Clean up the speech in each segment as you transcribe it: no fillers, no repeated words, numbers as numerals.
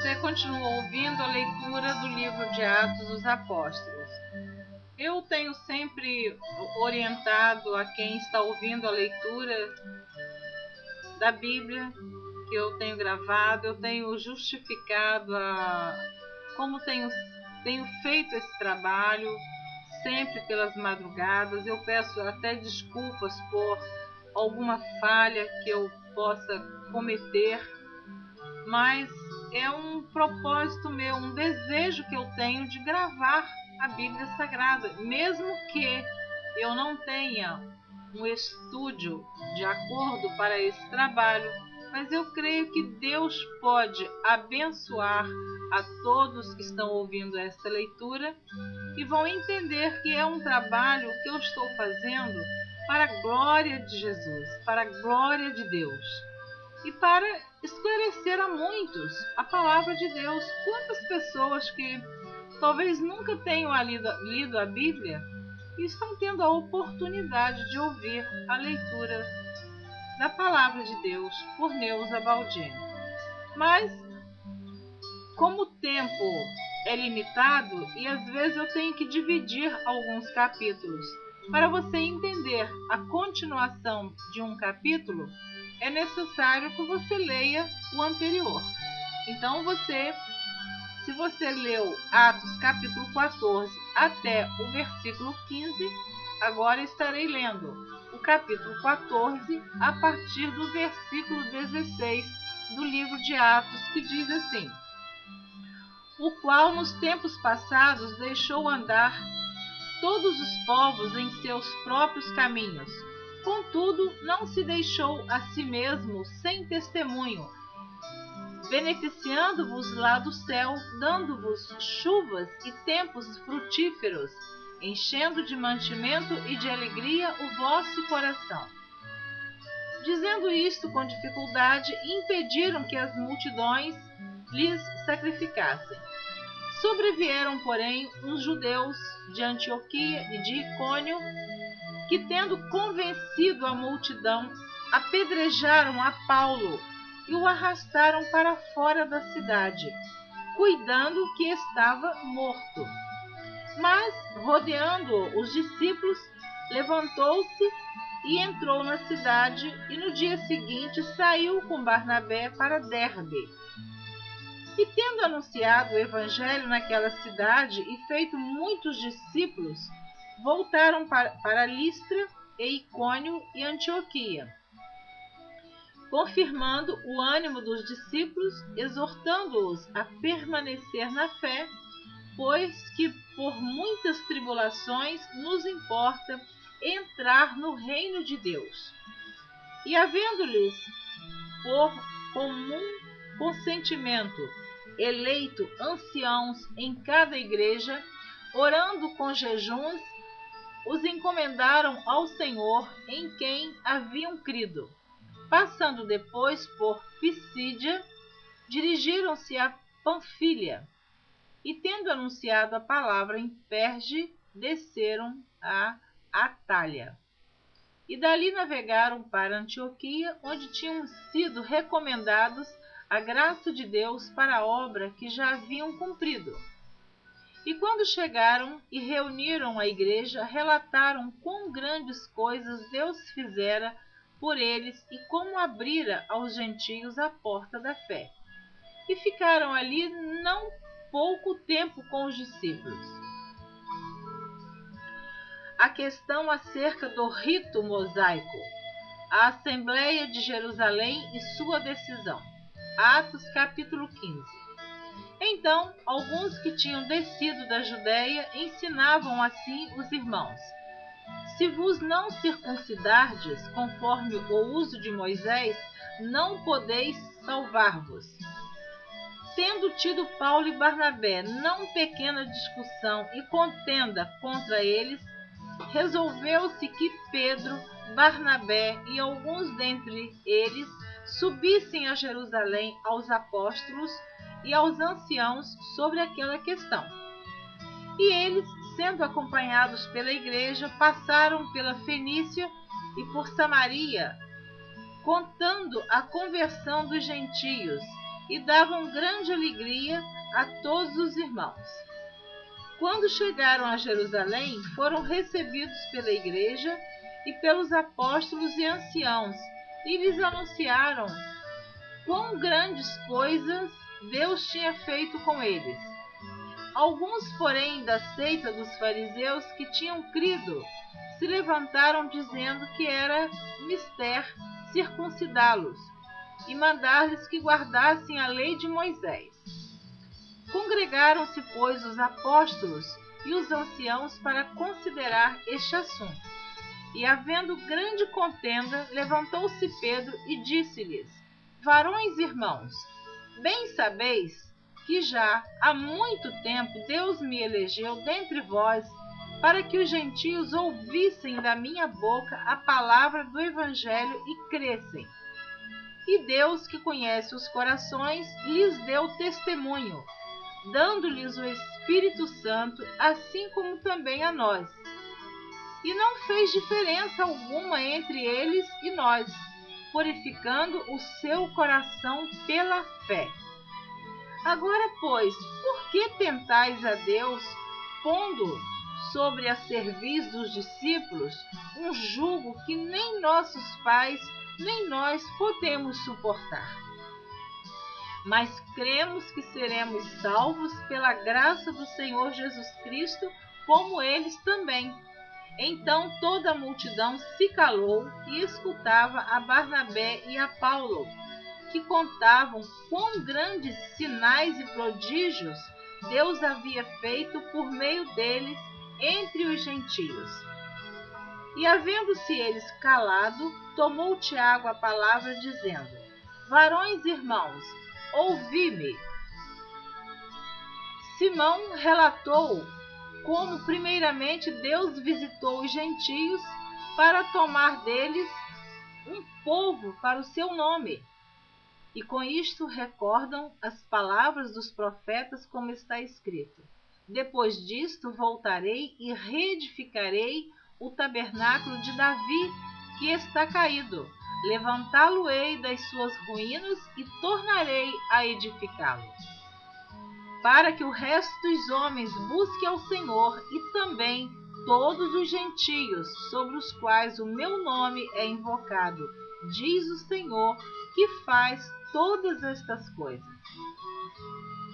Você continua ouvindo a leitura do livro de Atos dos Apóstolos. Eu tenho sempre orientado a quem está ouvindo a leitura da Bíblia, que eu tenho gravado, eu tenho justificado como tenho feito esse trabalho, sempre pelas madrugadas. Eu peço até desculpas por alguma falha que eu possa cometer, mas é um propósito meu, um desejo que eu tenho de gravar a Bíblia Sagrada, mesmo que eu não tenha um estúdio de acordo para esse trabalho, mas eu creio que Deus pode abençoar a todos que estão ouvindo esta leitura e vão entender que é um trabalho que eu estou fazendo para a glória de Jesus, para a glória de Deus e para esclarecer a muitos a palavra de Deus. Quantas pessoas que talvez nunca tenham lido a Bíblia e estão tendo a oportunidade de ouvir a leitura da palavra de Deus por Neuza Baldini. Mas, como o tempo é limitado e às vezes eu tenho que dividir alguns capítulos, para você entender a continuação de um capítulo, é necessário que você leia o anterior. Então, se você leu Atos capítulo 14 até o versículo 15, agora estarei lendo o capítulo 14 a partir do versículo 16 do livro de Atos, que diz assim: o qual nos tempos passados deixou andar todos os povos em seus próprios caminhos. Contudo, não se deixou a si mesmo sem testemunho, beneficiando-vos lá do céu, dando-vos chuvas e tempos frutíferos, enchendo de mantimento e de alegria o vosso coração. Dizendo isto com dificuldade, impediram que as multidões lhes sacrificassem. Sobrevieram, porém, uns judeus de Antioquia e de Icônio, que, tendo convencido a multidão, apedrejaram a Paulo e o arrastaram para fora da cidade, cuidando que estava morto. Mas, rodeando os discípulos, levantou-se e entrou na cidade, e no dia seguinte saiu com Barnabé para Derbe. E tendo anunciado o evangelho naquela cidade e feito muitos discípulos, voltaram para Listra e Icônio e Antioquia, confirmando o ânimo dos discípulos, exortando-os a permanecer na fé, pois que por muitas tribulações nos importa entrar no reino de Deus. E havendo-lhes por comum consentimento eleito anciãos em cada igreja, orando com jejuns, os encomendaram ao Senhor, em quem haviam crido. Passando depois por Pisídia, dirigiram-se a Panfilha, e tendo anunciado a palavra em Perge, desceram a Atália. E dali navegaram para Antioquia, onde tinham sido recomendados a graça de Deus para a obra que já haviam cumprido. E quando chegaram e reuniram a igreja, relataram quão grandes coisas Deus fizera por eles e como abrira aos gentios a porta da fé. E ficaram ali não pouco tempo com os discípulos. A questão acerca do rito mosaico, a Assembleia de Jerusalém e sua decisão. Atos capítulo 15. Então, alguns que tinham descido da Judeia ensinavam assim os irmãos: se vos não circuncidardes conforme o uso de Moisés, não podeis salvar-vos. Tendo tido Paulo e Barnabé não pequena discussão e contenda contra eles, resolveu-se que Pedro, Barnabé e alguns dentre eles subissem a Jerusalém aos apóstolos e aos anciãos sobre aquela questão. E eles, sendo acompanhados pela igreja, passaram pela Fenícia e por Samaria, contando a conversão dos gentios, e davam grande alegria a todos os irmãos. Quando chegaram a Jerusalém, foram recebidos pela igreja e pelos apóstolos e anciãos, e lhes anunciaram quão grandes coisas Deus tinha feito com eles. Alguns, porém, da seita dos fariseus que tinham crido, se levantaram dizendo que era mister circuncidá-los e mandar-lhes que guardassem a lei de Moisés. Congregaram-se, pois, os apóstolos e os anciãos para considerar este assunto. E, havendo grande contenda, levantou-se Pedro e disse-lhes: Varões irmãos, bem sabeis que já há muito tempo Deus me elegeu dentre vós para que os gentios ouvissem da minha boca a palavra do Evangelho e cressem. E Deus, que conhece os corações, lhes deu testemunho, dando-lhes o Espírito Santo, assim como também a nós. E não fez diferença alguma entre eles e nós, purificando o seu coração pela fé. Agora, pois, por que tentais a Deus, pondo sobre a cerviz dos discípulos um jugo que nem nossos pais, nem nós podemos suportar? Mas cremos que seremos salvos pela graça do Senhor Jesus Cristo, como eles também. Então toda a multidão se calou e escutava a Barnabé e a Paulo, que contavam quão grandes sinais e prodígios Deus havia feito por meio deles entre os gentios. E, havendo-se eles calado, tomou Tiago a palavra, dizendo: Varões irmãos, ouvi-me. Simão relatou como primeiramente Deus visitou os gentios para tomar deles um povo para o seu nome. E com isto recordam as palavras dos profetas, como está escrito: Depois disto voltarei e reedificarei o tabernáculo de Davi, que está caído. Levantá-lo-ei das suas ruínas e tornarei a edificá-lo. Para que o resto dos homens busque ao Senhor e também todos os gentios sobre os quais o meu nome é invocado, diz o Senhor, que faz todas estas coisas,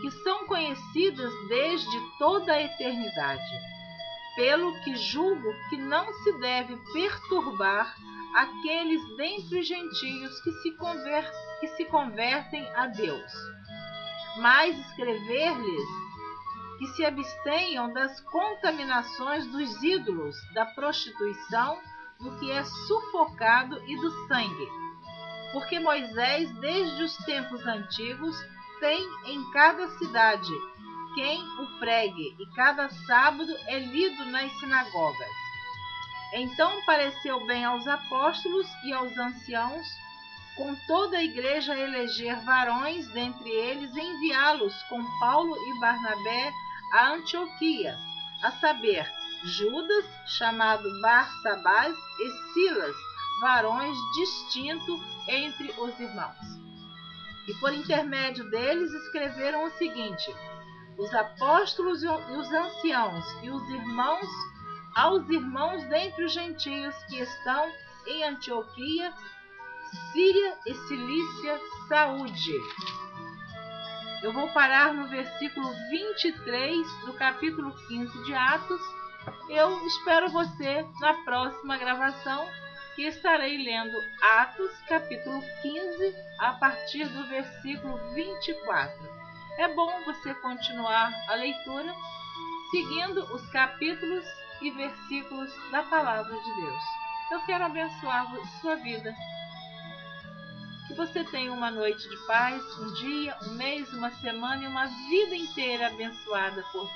que são conhecidas desde toda a eternidade, pelo que julgo que não se deve perturbar aqueles dentre os gentios que se convertem a Deus, mas escrever-lhes que se abstenham das contaminações dos ídolos, da prostituição, do que é sufocado e do sangue. Porque Moisés, desde os tempos antigos, tem em cada cidade quem o pregue, e cada sábado é lido nas sinagogas. Então pareceu bem aos apóstolos e aos anciãos, com toda a igreja, eleger varões dentre eles e enviá-los com Paulo e Barnabé a Antioquia, a saber, Judas, chamado Barsabás, e Silas, varões distintos entre os irmãos. E por intermédio deles escreveram o seguinte: os apóstolos e os anciãos e os irmãos, aos irmãos dentre os gentios que estão em Antioquia, Síria e Cilícia, saúde. Eu vou parar no versículo 23 do capítulo 15 de Atos. Eu espero você na próxima gravação, que estarei lendo Atos, capítulo 15, a partir do versículo 24. É bom você continuar a leitura, seguindo os capítulos e versículos da Palavra de Deus. Eu quero abençoar sua vida. Que você tenha uma noite de paz, um dia, um mês, uma semana e uma vida inteira abençoada por Deus.